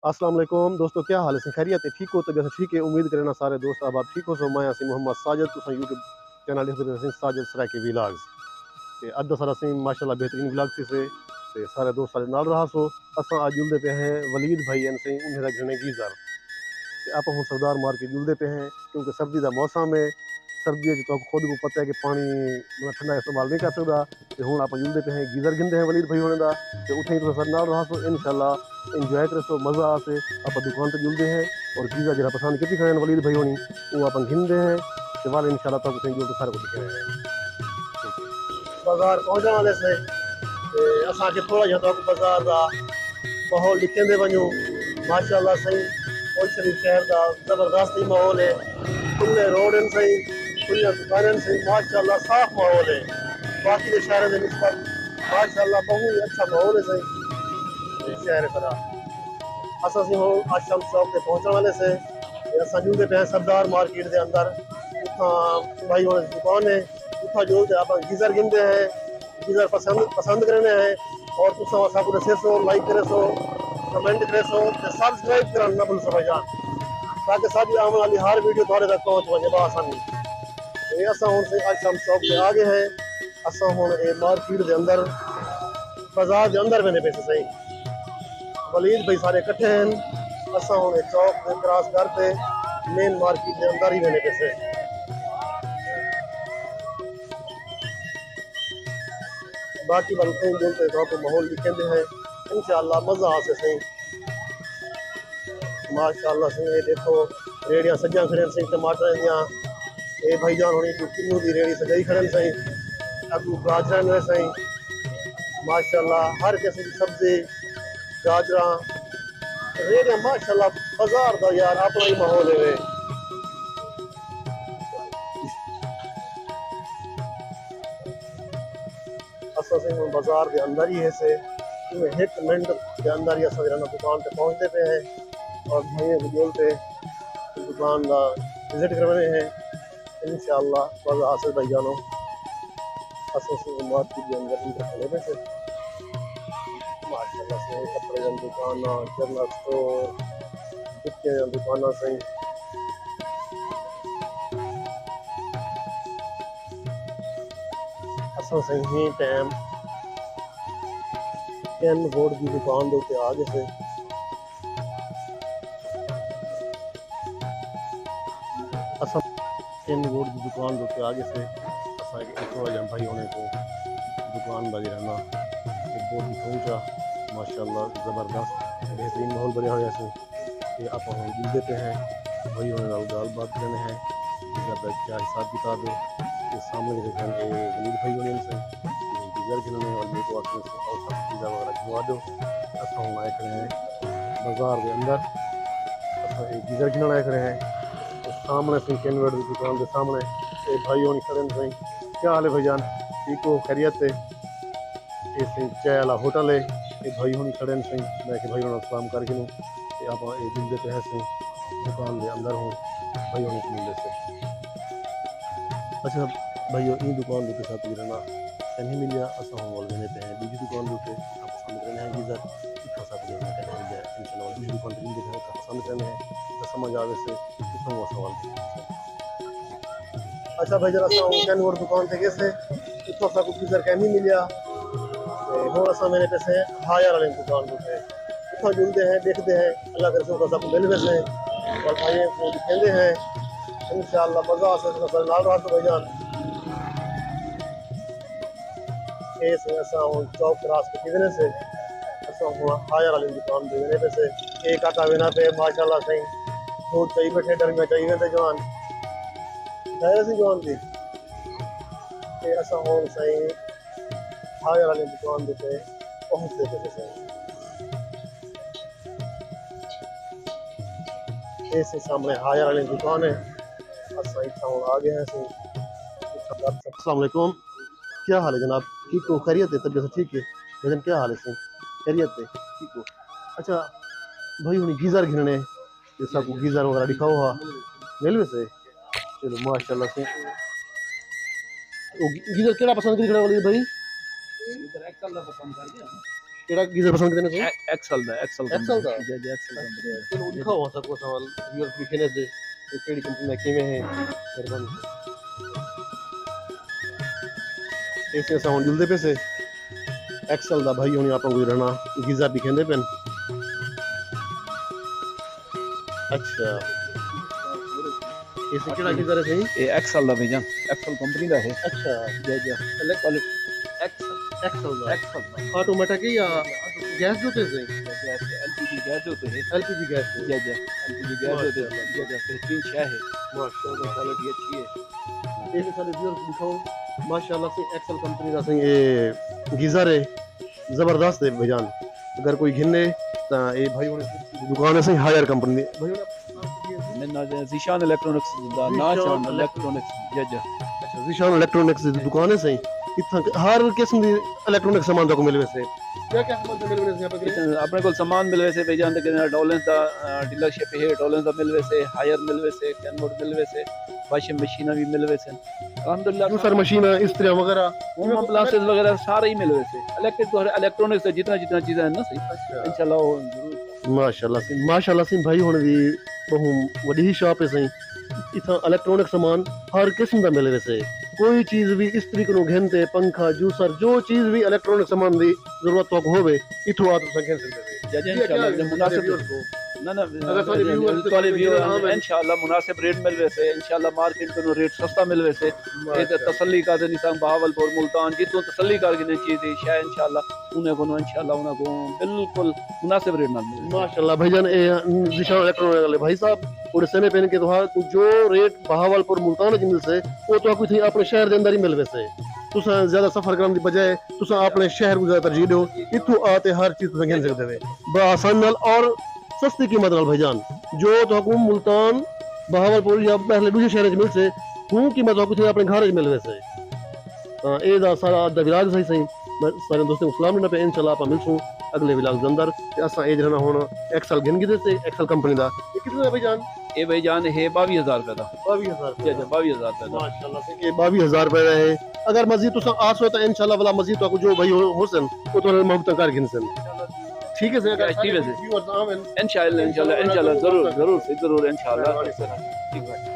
अस्सलाम वालेकुम दोस्तों, क्या हाल है? खैरियत है? ठीक हो? तबीयत ठीक है? उम्मीद करना सारे दोस्त अब आप ठीक हो। सो मैं असी मोहम्मद साजिद तुसां यूट्यूब चैनल देखते साजिद सराकी व्लॉग्स ते अद्दा सारा असीं माशाल्लाह बेहतरीन व्लॉग से सारे दोस्त सारे नाल रहा सो असां आज जुलदे पे हैं वलीद भाई एन सही उन्हें दा घिरने गीज़र ते आप हुण सरदार मार्केट जुलदे पे हैं क्योंकि सर्दी दा मौसम है। सर्दी तो खुद को पता है कि पानी मतलब ठंडा इस्तेमाल नहीं कर सकदा ते हुण आप जुलदे पे हैं गीज़र गिनदे हैं वलीद भाई होने दा ते उत्थे ही तुसां सारे नाल रहा सो इंशाल्लाह एंजॉय करे सो मज़ा आसे। आप दुकान पे जुलदे हैं और गीज़र जरा पसंद किती खड़े वलीद भाई होनी वो आप गिनदे हैं ते वाले इंशाल्लाह तक उत्थे जुलदे सारे कुछ दिखे हैं। ठीक है। बाजार पहुंचने वाले से असा के थोड़ा जहाँ तक बाजार का माहौल लिखेंदे वञूं माशाल्लाह सही फौज शरीफ शहर का ज़बरदस्त ही माहौल है। खुले रोड हैं सही खुले दुकान सही माशाल्लाह साफ माहौल है। बाकी के शहर के निस्बत माशाल्लाह बहुत ही अच्छा माहौल है सही शहर का। असा सी हुण आश्रम चौक ते पहुंचने वाले से असा जुलदे पे सरदार मार्केट के अंदर उथा भाई होने दुकान है उथा जो आप गीज़र गिनते हैं गीज़र पसंद पसंद करने हैं और तुम असा को दसे सो लाइक करे सो कमेंट करे सो सब्सक्राइब करना ना भूल भाईजान ताकि साडी आने वाली हर वीडियो थोड़े तक पहुंच वजे बआसानी। ये असा हुण से आश्रम चौक के आगे हैं असा हुण ए मार्केट के अंदर बाजार के अंदर वेंदे पे सही वलीद भाई सारे इकट्ठे हैं असा हुण चौक के क्रॉस करते मेन मार्केट के अंदर ही वेंदे पे से। बाकी बल्कि बोलते तो माहौल लिखेंदे हैं इंशाल्लाह मज़ा आ से सही माशाल्लाह से। ये देखो रेड़ियां सजा खड़े सही टमाटर दियां ये भाईजान होनी किन्नू की रेड़ी सजाई खड़े सही अगू गाजर में सही माशाल्लाह हर किस्म की सब्जी गाजर रेड़ियां माशाल्लाह बाजार का यार अपना ही माहौल है। असा से बाजार के अंदर ही है से एक मिनट के अंदर ही असा दुकान पे पहुंचते पे हैं और भाई बुजुर्ग पे दुकान का विजिट करवाने हैं इंशाल्लाह मज़ा आसे भाईजानों असा से मार्केट के अंदर ही खड़े पे से माशाल्लाह से कपड़े की दुकान जनरल स्टोर जुत्ते की दुकान सही असा से ही टाइम कैन रोड की दुकान के उत्ते आगे से असा कैन रोड की दुकान के उत्ते आगे से असा थोड़ा जहा भाई होने को दुकान का जो ना बहुत ही पहुंचा माशाल्लाह ज़बरदस्त बेहतरीन माहौल बने हुए से ये आप जुलते पे हैं वही होने गाल बात करने हैं क्या हिसाब किताब है ये सामने के वलीद भाई होने से गीज़र गिनने और मेरे को आखिर से और सब चीज़ा वगैरह गिनवा दो असा हम आए खड़े हैं बाजार के अंदर असा एक गीज़र गिनने आए खड़े हैं तो सामने से कैनवेट की दुकान के सामने एक भाई होनी खड़े सही। क्या हाल है भाईजान? ठीक हो? खैरियत है? ये सही चाय वाला होटल है ये भाई होनी खड़े सही मैं कि भाई होना सलाम करके लूँ आप ये जुलदे पे है सही दुकान के अंदर हूँ भाई होने के मिलने से। अच्छा भाई इन दुकान के साथ रहना कहीं मिल गया असा हम बोल पे हैं दूसरी दुकान के आप पसंद करने हैं गीज़र इतना सा कहीं मिल जाए इंशाल्लाह दूसरी दुकान पर जिनके हैं पसंद करने हैं तो समझ आवे से इतना वो सवाल। अच्छा भाई जरा सा कैन और दुकान थे कैसे इतना सा कुछ गीज़र कहीं मिल गया हो असा मेरे पैसे हायर वाले दुकान पे इतना जुलते हैं देखते हैं अल्लाह कर सब सब मिल वैसे और भाई को दिखेंगे हैं इंशाल्लाह मज़ा आ सकता नाल रहा तो भाईजान ऐसे असा चौक क्रॉस के किधर से असा हायर वाली दुकान पे मेरे पैसे एक आटा बिना पे माशाल्लाह सही दूध चाहिए बैठे डरमिया चाहिए थे जवान है सी जवान थी असा होन सही हायर वाली दुकान पे पहुंचते थे सही ऐसे सामने हायर वाली दुकान है असा इतना आ गए हैं सही। अस्सलाम वालेकुम, क्या हाल है जनाब? ठीक हो? खैरियत है? तबीयत ठीक है? भजन क्या हाल है सही? खैरियत है? ठीक हो? अच्छा भाई उन्हें गीज़र घिरने जैसा को गीज़र वगैरह दिखाओ हाँ रेलवे से चलो माशाल्लाह से वो गीज़र केड़ा पसंद करी खड़ा वाली भाई केड़ा गीजर पसंद करने से एक्सल दा एक्सल एक्सल दा जी जी एक्सल कंपनी दा चलो दिखाओ ऐसा कोई सवाल व्यूअर्स लिखने से कि केड़ी कंपनी में किवें है मेहरबानी ऐसे साउंड जुलदे पे से एक्सल दा भाई हुन आपन कोई रहना गीजर भी कहंदे पेन अच्छा ऐसे केड़ा गीजर है सही ये एक्सल दा भाईजान एक्सल कंपनी दा है अच्छा जी जी इलेक्ट्रिक एक्सल एक्सल दा एक्सल दा ऑटोमेटिक है या गैस जो पे से एलपीजी गैस होते हैं एलपीजी गैस जी जी एलपीजी गैस होते हैं जी जी बेहतरीन शाह है माशाल्लाह क्वालिटी अच्छी है ऐसे सारे व्यूअर्स दिखाओ माशाल्लाह से एक्सल कंपनी दा सही ये गीजर है जबरदस्त है भाईजान अगर कोई घिने ता ये भाई दुकान है सही हायर कंपनी भाई मैं ना जीशान इलेक्ट्रॉनिक्स दा ना चान इलेक्ट्रॉनिक्स जी जी अच्छा जीशान इलेक्ट्रॉनिक्स दी दुकान है सही इतना हर किस्म दी इलेक्ट्रॉनिक सामान तो मिल वैसे क्या क्या सामान मिल वैसे यहां पे अपने को सामान मिल वैसे भाईजान ते डॉलेंस दा डीलरशिप है डॉलेंस दा मिल वैसे हायर मिल वैसे कैनवोड मिल वैसे वाशिंग मशीन भी मिल वैसे अल्हम्दुलिल्लाह जूसर मशीन इस्त्री वगैरह होम अप्लायंसेस वगैरह सारे ही मिल वैसे इलेक्ट्रिक तो इलेक्ट्रॉनिक्स से जितना जितना चीजें हैं ना सही इंशाल्लाह वो जरूर माशाल्लाह से भाई हुन भी बहु वडी ही शॉप है सही इतना इलेक्ट्रॉनिक सामान हर किस्म दा मिल वैसे कोई चीज भी इस तरीके नु घंटे पंखा जूसर जो चीज भी इलेक्ट्रॉनिक सामान दी जरूरत तो होवे इथो आ तो संख्या से जज इंशाल्लाह मुनासिब ना ना वाले व्यू इंशाल्लाह मुनासिब रेट मिल वैसे इंशाल्लाह मार्केट को रेट सस्ता मिल वैसे ये तो तसल्ली का निशान बहावलपुर मुल्तान जितो तसल्ली कर के चीज है शायद इंशाल्लाह उन्हें को इंशाल्लाह उन्हें को बिल्कुल मुनासिब रेट ना मिले माशाल्लाह भाईजान निशान इलेक्ट्रॉनिक वाले भाई साहब और सने पेन के तो जो रेट बहावलपुर मुल्तान जिन से वो तो कुछ अपने शहर के अंदर ही मिल वैसे तुसा ज्यादा सफर करने की बजाय तुसा अपने शहर को ज्यादा तरजीह दो इथु आते हर चीज तुसा घन सकते वे बआसान नाल और सस्ती कीमत नाल भाईजान जो तो मुल्तान बहावलपुर या पहले दूसरे शहर मिल से हूं कीमत तो अपने घर मिल वैसे ए दा सारा दा विलाग सही सही सारे दोस्तों को सलाम पे इंशाल्लाह आप मिलसूं अगले विलाग के अंदर असा एज रहना होना एक्सल गिन गिदे से एक्सल कंपनी दा ये कितना है भाईजान ये भाईजान है 22000 रुपए दा 22000 जी जी 22000 रुपए दा माशाल्लाह से ये 22000 रुपए है अगर मजीद तुसा आस हो तो इंशाल्लाह वाला मजीद तो जो भाई होसन वो तो मोहब्बत कर गिनसन ठीक है सर ठीक है इंशाल्लाह इंशाल्लाह जरूर जरूर जरूर इंशाल्लाह ठीक है